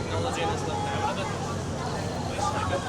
technology and stuff now, but it's like good.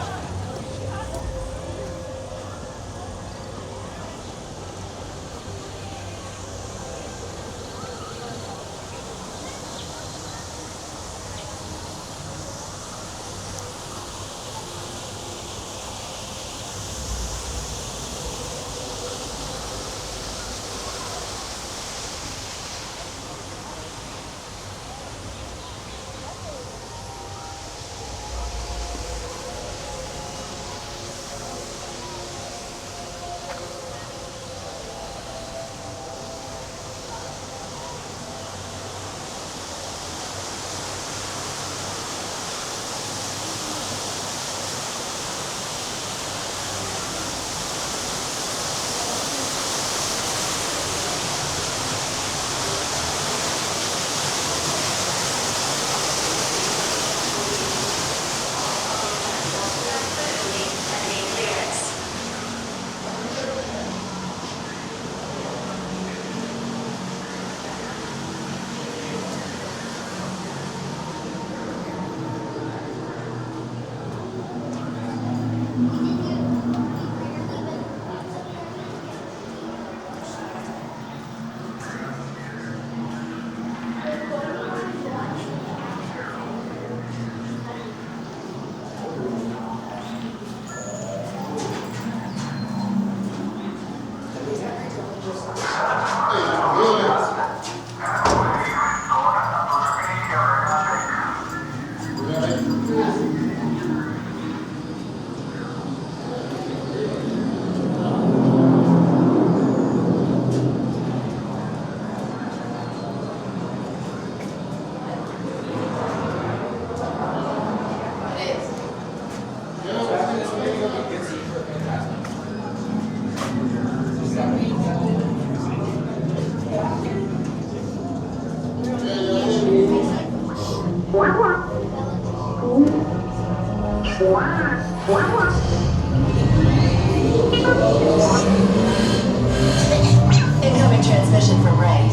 Incoming transmission from Ray.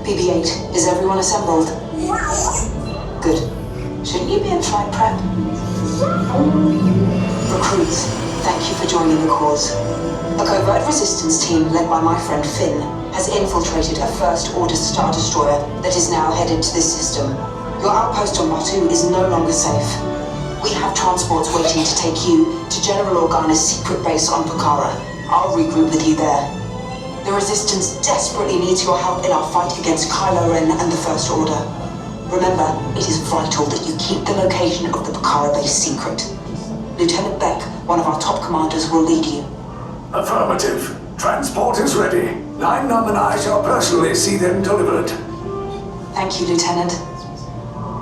BB-8, is everyone assembled? Good. Shouldn't you be in flight prep? Recruits, thank you for joining the cause. A covert resistance team led by my friend Finn has infiltrated a First Order Star Destroyer that is now headed to this system. Your outpost on Batu is no longer safe. We have transports waiting to take you to General Organa's secret base on Pucara. I'll regroup with you there. The Resistance desperately needs your help in our fight against Kylo Ren and the First Order. Remember, it is vital that you keep the location of the Pucara base secret. Lieutenant Beck, one of our top commanders, will lead you. Affirmative. Transport is ready. Nine Num and I shall personally see them delivered. Thank you, Lieutenant.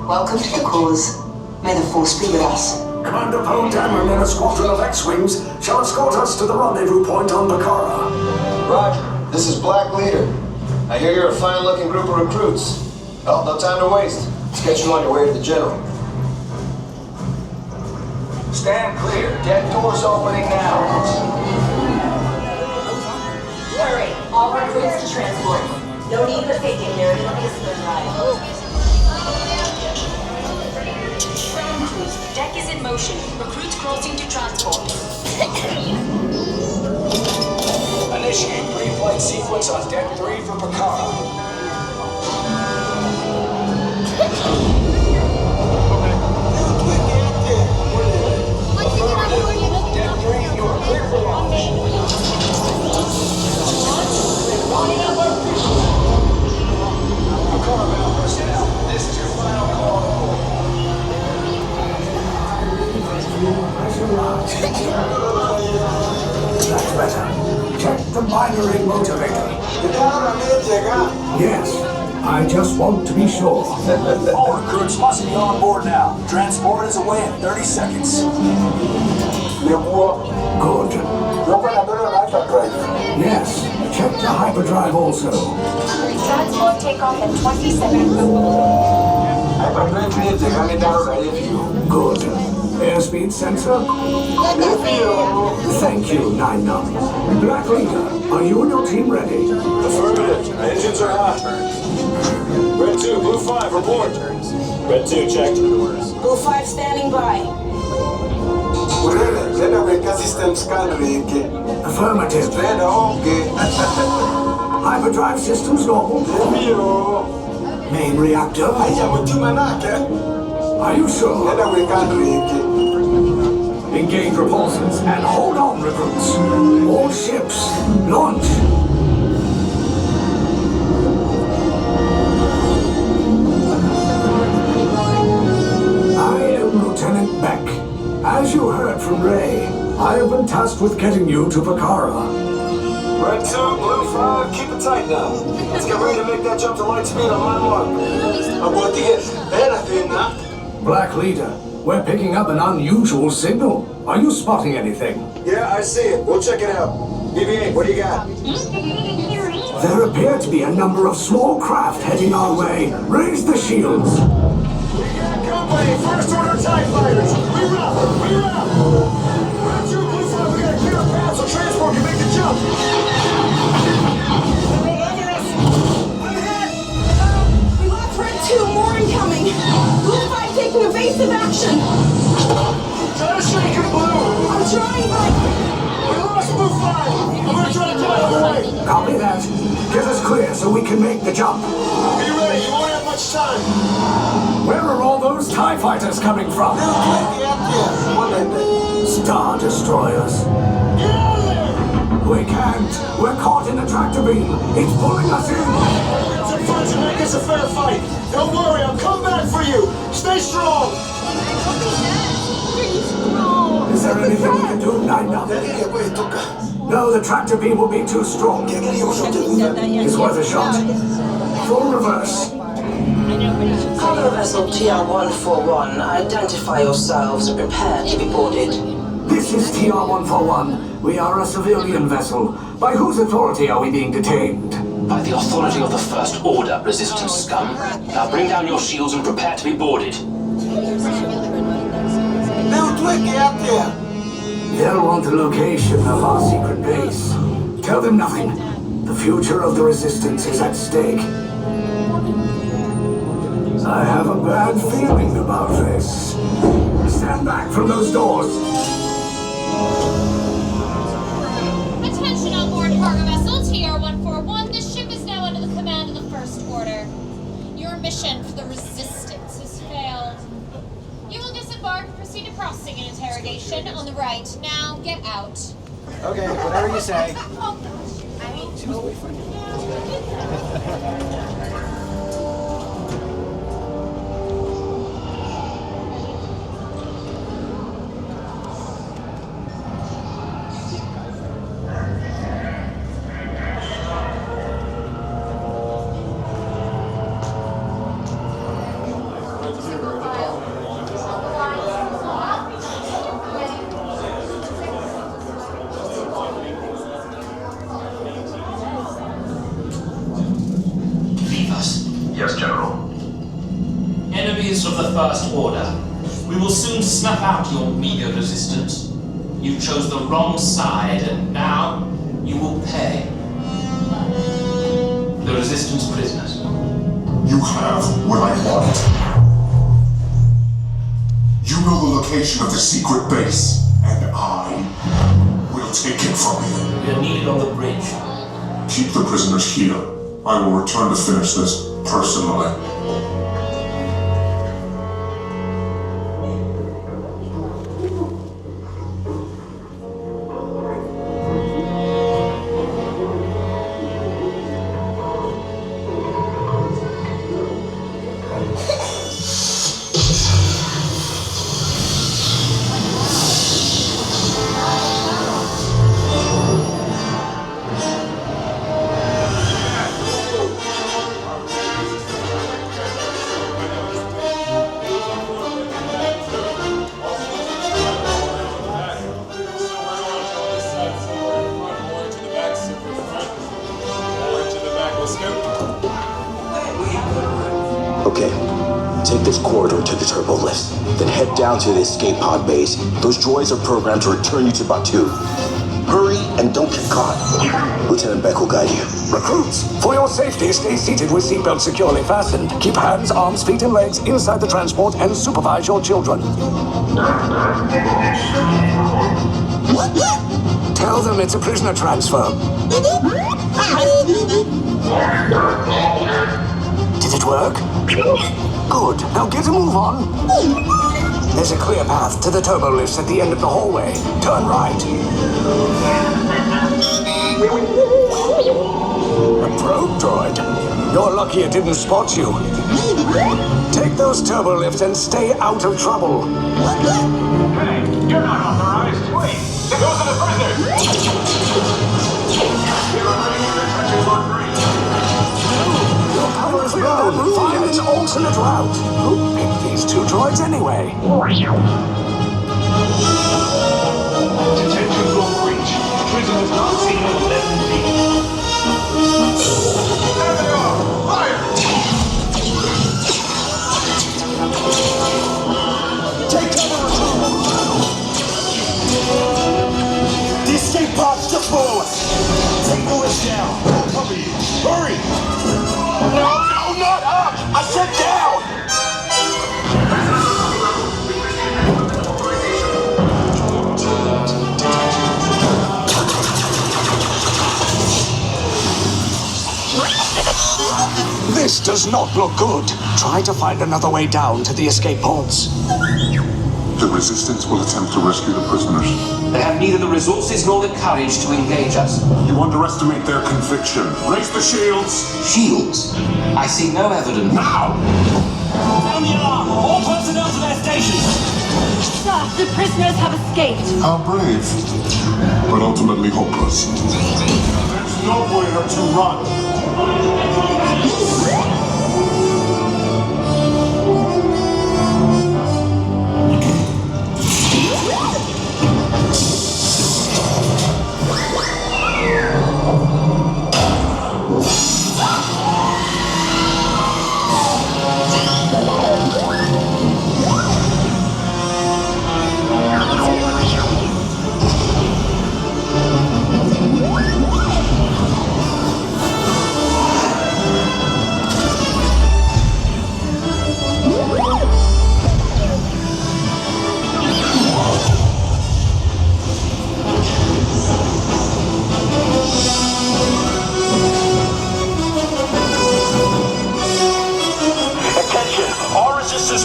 Welcome to the cause. May the Force be with us. Commander Poe Dameron and a squadron of X-Wings shall escort us to the rendezvous point on Pucara. Roger. This is Black Leader. I hear you're a fine-looking group of recruits. Oh, no time to waste. Let's get you on your way to the General. Stand clear. Deck doors opening now. Hurry! All recruits to transport. No need for faking here. It'll be a smooth ride. Deck is in motion. Recruits crossing to transport. Initiate pre-flight sequence on Deck 3 for Pucara. Deck 3, you are clear for launch. Pucara bound personnel, this is your final call to board. That's better. Check the binary motivator. Yes, I just want to be sure. All recruits must be on board now. Transport is away in 30 seconds. Good. Yes, check the hyperdrive also. Transport takeoff in 20 seconds. Hyperdrive needs coming down right if you. Good. Airspeed sensor? Thank you, 9-Num. Black Leader, are you and your team ready? Affirmative. Engines are hot. Red 2, Blue 5, report. Red 2, checked. Blue 5 standing by. Let me make a system scan ring. Affirmative. Okay. Hyperdrive systems normal. Main reactor. Are you sure? Let me can ring. Engage repulsors and hold on, recruits. All ships, launch. I am Lieutenant Beck. As you heard from Ray, I have been tasked with getting you to Bakara. Red 2, Blue 5, keep it tight now. Let's get ready to make that jump to light speed on my mark. I'm going to get anything now. Black Leader, we're picking up an unusual signal. Are you spotting anything? Yeah, I see it. We'll check it out. BB-8, what do you got? There appear to be a number of small craft heading our way. Raise the shields. Company, first order TIE fighters. Reroute. Red 2, Blue 5, we got a clear path so transport can make the jump. We lost Red 2, more incoming. Blue 5 taking evasive action. Try to shake him, Blue. I'm trying, but We lost Blue 5. I'm gonna try to drive away. Copy that. Get us clear so we can make the jump. Be ready, you won't have much time. Where are all those TIE fighters coming from? Star Destroyers. Get out of there! We can't. We're caught in a tractor beam. It's pulling us in. Get some friends and make this a fair fight. Don't worry, I'll come back for you. Stay strong. Is there anything we can do, 9-Num? No, the tractor beam will be too strong. It's worth a shot. Full reverse. Cargo vessel TR-141, identify yourselves and prepare to be boarded. This is TR-141. We are a civilian vessel. By whose authority are we being detained? By the authority of the First Order, resistance scum. Now bring down your shields and prepare to be boarded. They'll want the location of our secret base. Tell them nothing. The future of the Resistance is at stake. I have a bad feeling about this. Stand back from those doors. Attention on board cargo vessel TR-141. This ship is now under the command of the First Order. Your mission for the Resistance has failed. You will disembark and proceed to processing and interrogation on the right. Now, get out. Okay, whatever you say. Oh, I mean, Yes, General. Enemies of the First Order, we will soon snuff out your meager resistance. You chose the wrong side, and now you will pay. The Resistance prisoners. You have what I want. You know the location of the secret base, and I will take it from you. We are needed on the bridge. Keep the prisoners here. I will return to finish this personally. Then head down to the escape pod base. Those droids are programmed to return you to Batu. Hurry and don't get caught. Lieutenant Beck will guide you. Recruits, for your safety, stay seated with seatbelts securely fastened. Keep hands, arms, feet, and legs inside the transport and supervise your children. Tell them it's a prisoner transfer. Did it work? Good. Now get a move on. There's a clear path to the turbo lifts at the end of the hallway. Turn right. A probe droid. You're lucky it didn't spot you. Take those turbo lifts and stay out of trouble. Hey, you're not authorized. Wait, those are the prisoners. You're ready for the trenches on 3. Your cover is blown. Find an alternate route. Who picked these two droids anyway? Detention block breach. Prisoners not seen on 11D. There they are! Fire! Take cover, recruit! The escape pod's just below us. Take the lift down. We'll cover you. Hurry! No, not up! I said down! This does not look good. Try to find another way down to the escape pods. The Resistance will attempt to rescue the prisoners. They have neither the resources nor the courage to engage us. You underestimate their conviction. Raise the shields! Shields? I see no evidence. Now! Sound the alarm! All personnel to their stations! Sir, the prisoners have escaped. How brave, but ultimately hopeless. There's nowhere to run.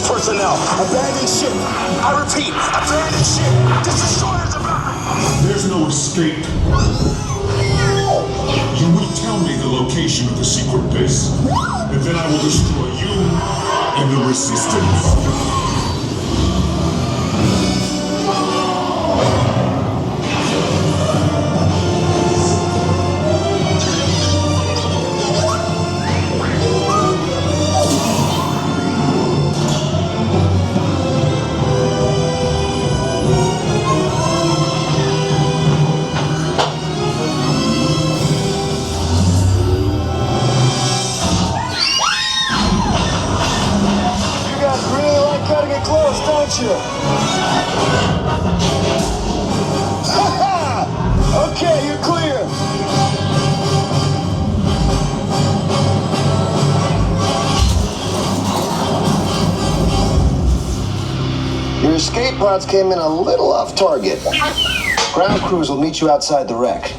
Personnel, abandoned ship. I repeat, abandoned ship. This destroyer's about. There's no escape. You will tell me the location of the secret base, and then I will destroy you and the Resistance. Close, don't you? Okay, you're clear. Your escape pods came in a little off target. Ground crews will meet you outside the wreck.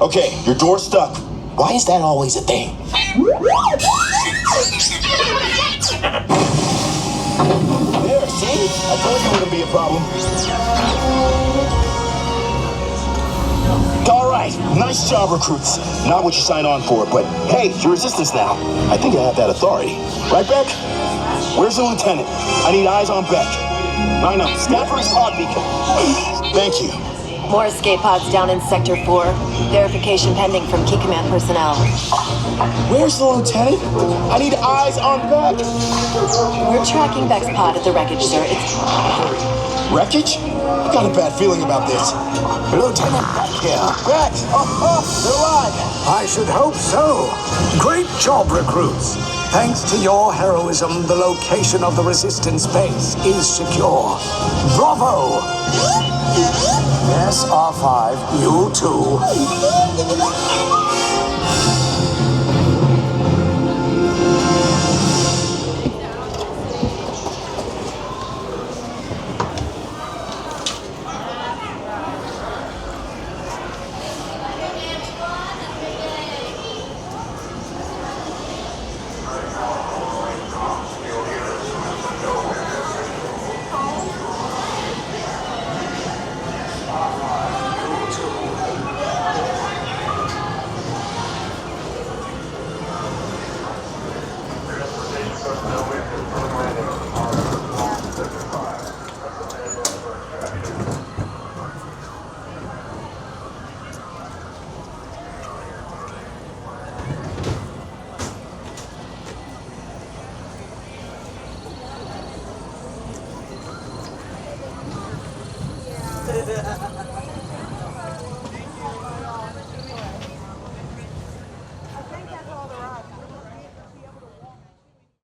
Okay, your door's stuck. Why is that always a thing? There, see? I told you it wouldn't be a problem. All right, nice job, recruits. Not what you signed on for, but hey, you're Resistance now. I think I have that authority. Right, Beck? Where's the lieutenant? I need eyes on Beck. I know, scan for his pod beacon. Thank you. More escape pods down in Sector 4. Verification pending from Key Command personnel. Where's the lieutenant? I need eyes on Beck. We're tracking Beck's pod at the wreckage, sir. It's... Wreckage? I got a bad feeling about this. Lieutenant Beck here. Beck! Oh, they're alive! I should hope so. Great job, recruits. Thanks to your heroism, the location of the Resistance base is secure. Bravo! Yes, R5, you too.